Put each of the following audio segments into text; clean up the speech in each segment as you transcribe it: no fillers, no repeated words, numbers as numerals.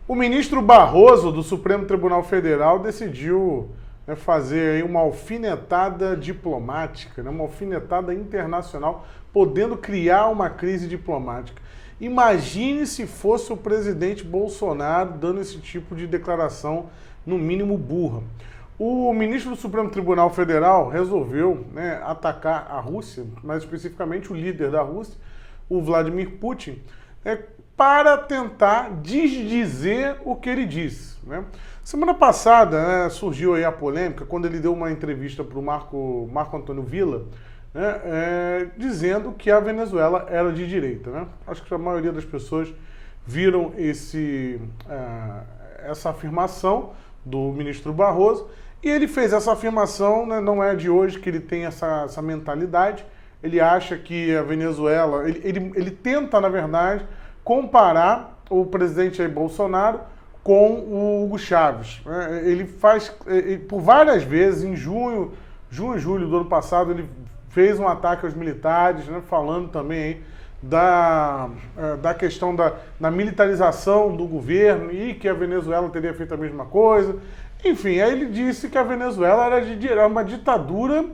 O ministro Barroso, do Supremo Tribunal Federal, decidiu, né, fazer aí uma alfinetada diplomática, né, uma alfinetada internacional, podendo criar uma crise diplomática. Imagine se fosse o presidente Bolsonaro dando esse tipo de declaração, no mínimo burra. O ministro do Supremo Tribunal Federal resolveu, né, atacar a Rússia, mais especificamente o líder da Rússia, o Vladimir Putin, para tentar desdizer o que ele disse, né? Semana passada, né, surgiu aí a polêmica quando ele deu uma entrevista para o Marco Antônio Villa, né, dizendo que a Venezuela era de direita, né? Acho que a maioria das pessoas viram essa afirmação do ministro Barroso, e ele fez essa afirmação, né, não é de hoje que ele tem essa mentalidade. Ele acha que a Venezuela, ele tenta, na verdade, comparar o presidente Jair Bolsonaro com o Hugo Chávez. Ele faz, por várias vezes, em junho e julho do ano passado, ele fez um ataque aos militares, né, falando também aí da questão da militarização do governo e que a Venezuela teria feito a mesma coisa. Enfim, aí ele disse que a Venezuela era uma ditadura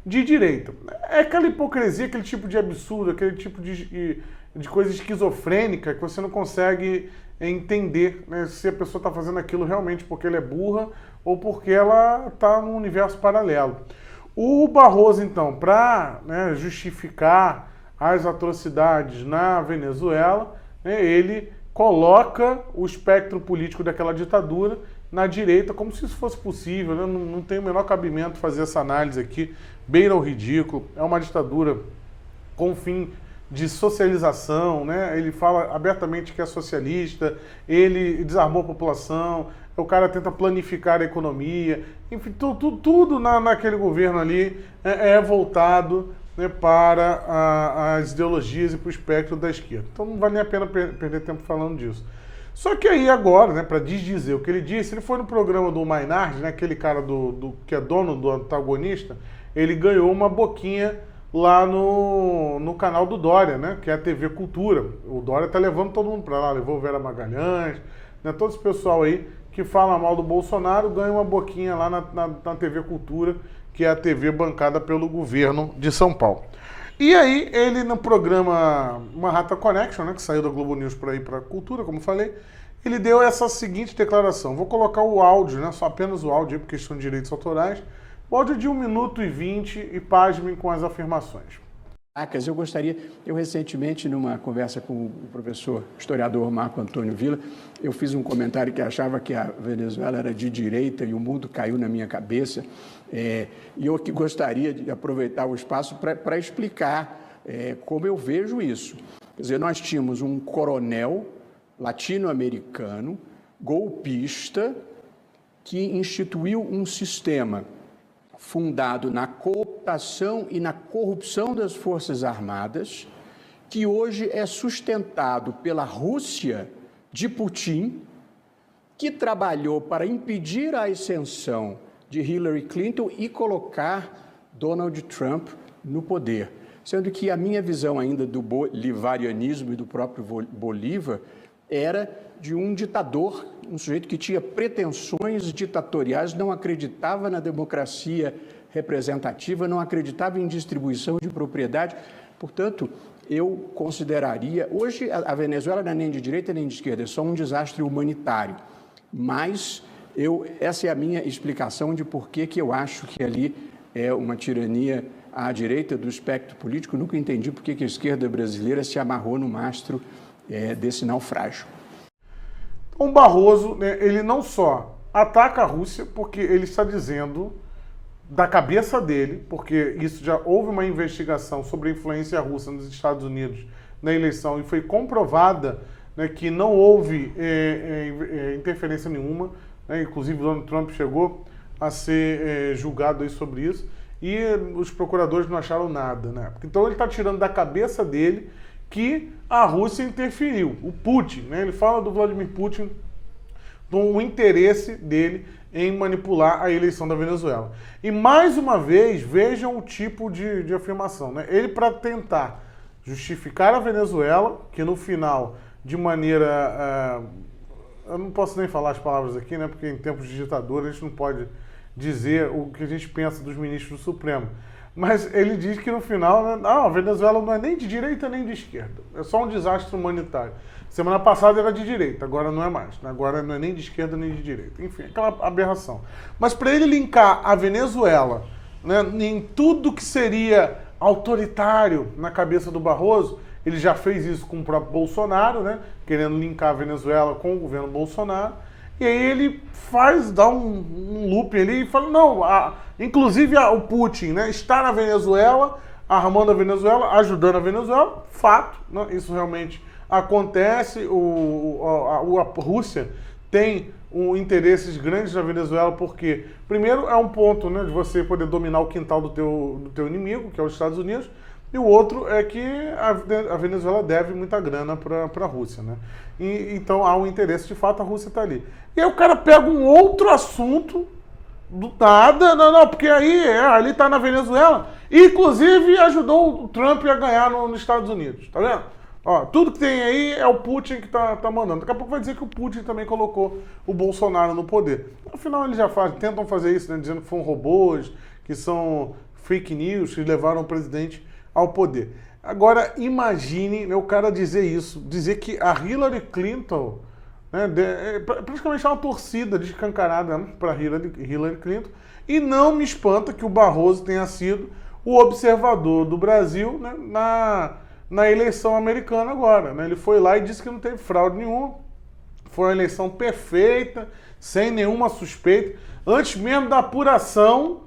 de direita. É aquela hipocrisia, aquele tipo de absurdo, aquele tipo de coisa esquizofrênica que você não consegue entender, né, se a pessoa está fazendo aquilo realmente porque ela é burra ou porque ela está num universo paralelo. O Barroso, então, para, né, justificar as atrocidades na Venezuela, né, ele coloca o espectro político daquela ditadura na direita, como se isso fosse possível, né? Não tem o menor cabimento fazer essa análise aqui, beira o ridículo. É uma ditadura com fim de socialização, né? Ele fala abertamente que é socialista, ele desarmou a população, o cara tenta planificar a economia, enfim, tudo naquele governo ali é voltado, né, para as ideologias e para o espectro da esquerda. Então não vale nem a pena perder tempo falando disso. Só que aí agora, né, para desdizer o que ele disse, ele foi no programa do Maynard, né, aquele cara que é dono do antagonista, ele ganhou uma boquinha lá no canal do Dória, né, que é a TV Cultura. O Dória tá levando todo mundo para lá, levou Vera Magalhães, né, todo esse pessoal aí que fala mal do Bolsonaro ganha uma boquinha lá na TV Cultura, que é a TV bancada pelo governo de São Paulo. E aí, ele no programa Manhattan Connection, né, que saiu da Globo News para ir para a Cultura, como falei, ele deu essa seguinte declaração. Vou colocar o áudio, né, só apenas o áudio, por questão de direitos autorais. O áudio é de 1 minuto e 20 e pasmem com as afirmações. Eu recentemente, numa conversa com o professor historiador Marco Antônio Villa, eu fiz um comentário que achava que a Venezuela era de direita e o mundo caiu na minha cabeça. E eu que gostaria de aproveitar o espaço para explicar como eu vejo isso. Quer dizer, nós tínhamos um coronel latino-americano, golpista, que instituiu um sistema fundado na cooptação e na corrupção das Forças Armadas, que hoje é sustentado pela Rússia de Putin, que trabalhou para impedir a ascensão de Hillary Clinton e colocar Donald Trump no poder. Sendo que a minha visão ainda do bolivarianismo e do próprio Bolívar era de um ditador, um sujeito que tinha pretensões ditatoriais, não acreditava na democracia representativa, não acreditava em distribuição de propriedade. Portanto, eu consideraria... Hoje, a Venezuela não é nem de direita nem de esquerda, é só um desastre humanitário. Mas essa é a minha explicação de por que eu acho que ali é uma tirania à direita do espectro político. Nunca entendi por que a esquerda brasileira se amarrou no mastro desse naufrágio. Então, o Barroso, né, ele não só ataca a Rússia, porque ele está dizendo da cabeça dele, porque isso já houve uma investigação sobre a influência russa nos Estados Unidos na eleição e foi comprovada, né, que não houve interferência nenhuma, né, inclusive o Donald Trump chegou a ser julgado aí sobre isso e os procuradores não acharam nada, né? Então ele está tirando da cabeça dele que a Rússia interferiu. O Putin, né, ele fala do Vladimir Putin, do interesse dele em manipular a eleição da Venezuela. E mais uma vez, vejam o tipo de afirmação, né? Ele, para tentar justificar a Venezuela, que no final, de maneira eu não posso nem falar as palavras aqui, né? Porque em tempos de ditadura a gente não pode dizer o que a gente pensa dos ministros do Supremo. Mas ele diz que no final, né, a Venezuela não é nem de direita nem de esquerda. É só um desastre humanitário. Semana passada era de direita, agora não é mais. Agora não é nem de esquerda nem de direita. Enfim, aquela aberração. Mas para ele linkar a Venezuela, né, em tudo que seria autoritário na cabeça do Barroso, ele já fez isso com o próprio Bolsonaro, né, querendo linkar a Venezuela com o governo Bolsonaro. E aí ele dá um loop ali e fala, não, inclusive o Putin, né, está na Venezuela, armando a Venezuela, ajudando a Venezuela, fato, né, isso realmente acontece, a Rússia tem interesses grandes na Venezuela, porque, primeiro, é um ponto, né, de você poder dominar o quintal do teu inimigo, que é os Estados Unidos, e o outro é que a Venezuela deve muita grana para a Rússia, né? Então há um interesse, de fato, a Rússia está ali. E aí o cara pega um outro assunto do nada, não, porque aí ali está na Venezuela, e inclusive ajudou o Trump a ganhar nos Estados Unidos, tá vendo? Ó, tudo que tem aí é o Putin que tá mandando. Daqui a pouco vai dizer que o Putin também colocou o Bolsonaro no poder. Afinal, eles já tentam fazer isso, né, dizendo que foram robôs, que são fake news, que levaram o presidente ao poder. Agora, imagine, né, o cara dizer isso, dizer que a Hillary Clinton, né, praticamente é uma torcida descancarada, né, para Hillary Clinton, e não me espanta que o Barroso tenha sido o observador do Brasil, né, na eleição americana agora, né? Ele foi lá e disse que não teve fraude nenhuma, foi uma eleição perfeita, sem nenhuma suspeita. Antes mesmo da apuração,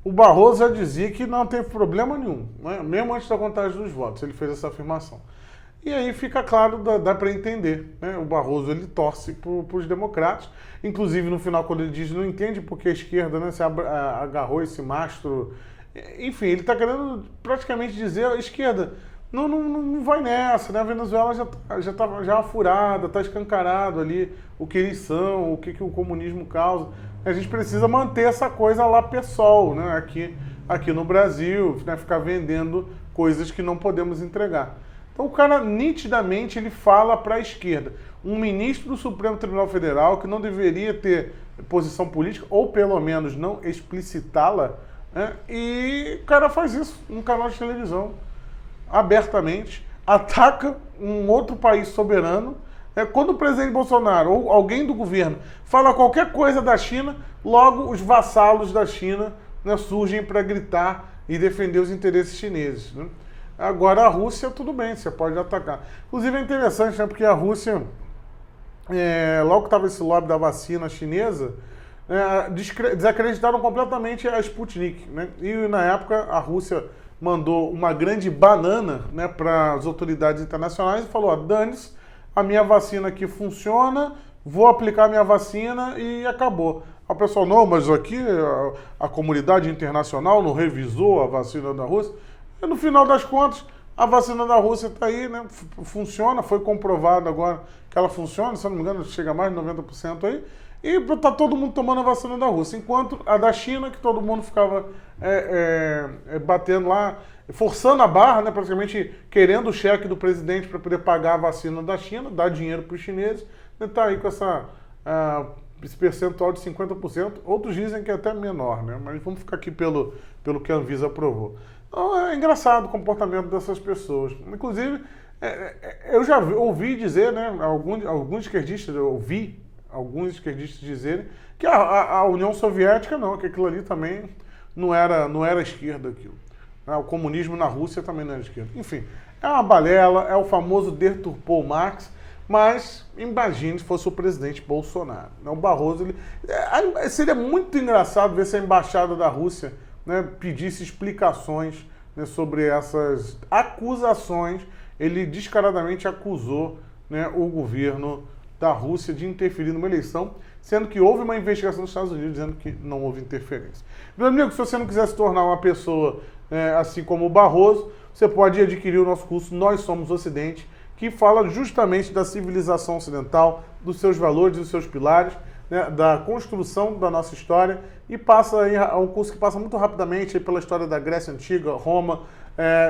o Barroso já dizia que não teve problema nenhum, né? Mesmo antes da contagem dos votos, ele fez essa afirmação. E aí fica claro, dá para entender, né? O Barroso, ele torce para os democratas, inclusive no final, quando ele diz não entende porque a esquerda, né, se agarrou esse mastro, enfim, ele está querendo praticamente dizer a esquerda, não vai nessa, né? A Venezuela já furada, está escancarado ali o que eles são, o que o comunismo causa. A gente precisa manter essa coisa lá PSOL, né? Aqui no Brasil, né? Ficar vendendo coisas que não podemos entregar. Então o cara nitidamente ele fala para a esquerda. Um ministro do Supremo Tribunal Federal que não deveria ter posição política, ou pelo menos não explicitá-la, né? E o cara faz isso num canal de televisão, abertamente, ataca um outro país soberano. Quando o presidente Bolsonaro ou alguém do governo fala qualquer coisa da China, logo os vassalos da China, né, surgem para gritar e defender os interesses chineses, né? Agora a Rússia, tudo bem, você pode atacar. Inclusive é interessante, né, porque a Rússia, logo que estava esse lobby da vacina chinesa, desacreditaram completamente a Sputnik, né? E na época a Rússia mandou uma grande banana, né, para as autoridades internacionais e falou, dane-se, a minha vacina aqui funciona, vou aplicar a minha vacina e acabou. A pessoa, não, mas aqui a comunidade internacional não revisou a vacina da Rússia. E no final das contas, a vacina da Rússia está aí, né, funciona, foi comprovado agora que ela funciona, se eu não me engano, chega a mais de 90% aí. E está todo mundo tomando a vacina da Rússia, enquanto a da China, que todo mundo ficava batendo lá, forçando a barra, né, praticamente querendo o cheque do presidente para poder pagar a vacina da China, dar dinheiro para os chineses, está aí com esse percentual de 50%, outros dizem que é até menor, né, mas vamos ficar aqui pelo que a Anvisa aprovou. Então é engraçado o comportamento dessas pessoas. Inclusive, eu já ouvi dizer, né, alguns esquerdistas, eu ouvi alguns esquerdistas dizerem que a União Soviética não, que aquilo ali também não era esquerda aquilo. O comunismo na Rússia também não era esquerda. Enfim, é uma balela, é o famoso deturpou Marx, mas imagine se fosse o presidente Bolsonaro. O Barroso, seria muito engraçado ver se a embaixada da Rússia, né, pedisse explicações, né, sobre essas acusações. Ele descaradamente acusou, né, o governo da Rússia de interferir numa eleição, sendo que houve uma investigação dos Estados Unidos dizendo que não houve interferência. Meu amigo, se você não quiser se tornar uma pessoa assim como o Barroso, você pode adquirir o nosso curso Nós Somos Ocidente, que fala justamente da civilização ocidental, dos seus valores, dos seus pilares, né, da construção da nossa história, e é um curso que passa muito rapidamente pela história da Grécia Antiga, Roma,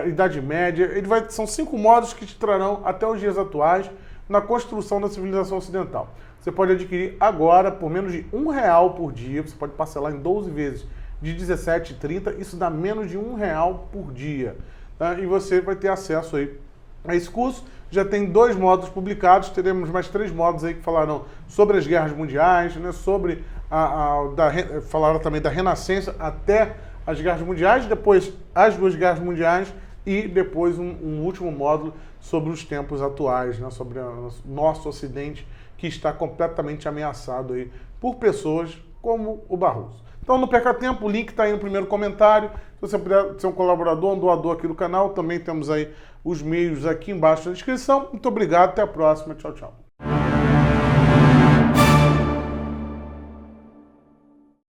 Idade Média. São 5 módulos que te trarão até os dias atuais na construção da civilização ocidental. você pode adquirir agora por menos de R$1 por dia. Você pode parcelar em 12 vezes de R$17,30. Isso dá menos de R$1 por dia. Tá? E você vai ter acesso aí a esse curso. Já tem 2 módulos publicados, teremos mais 3 módulos aí que falarão sobre as guerras mundiais, né, sobre falaram também da Renascença até as guerras mundiais, depois as 2 guerras mundiais e depois um último módulo sobre os tempos atuais, né, sobre o nosso Ocidente, que está completamente ameaçado aí por pessoas como o Barroso. Então não perca tempo, o link está aí no primeiro comentário. Se você puder ser um colaborador, um doador aqui do canal, também temos aí os meios aqui embaixo na descrição. Muito obrigado, até a próxima. Tchau, tchau.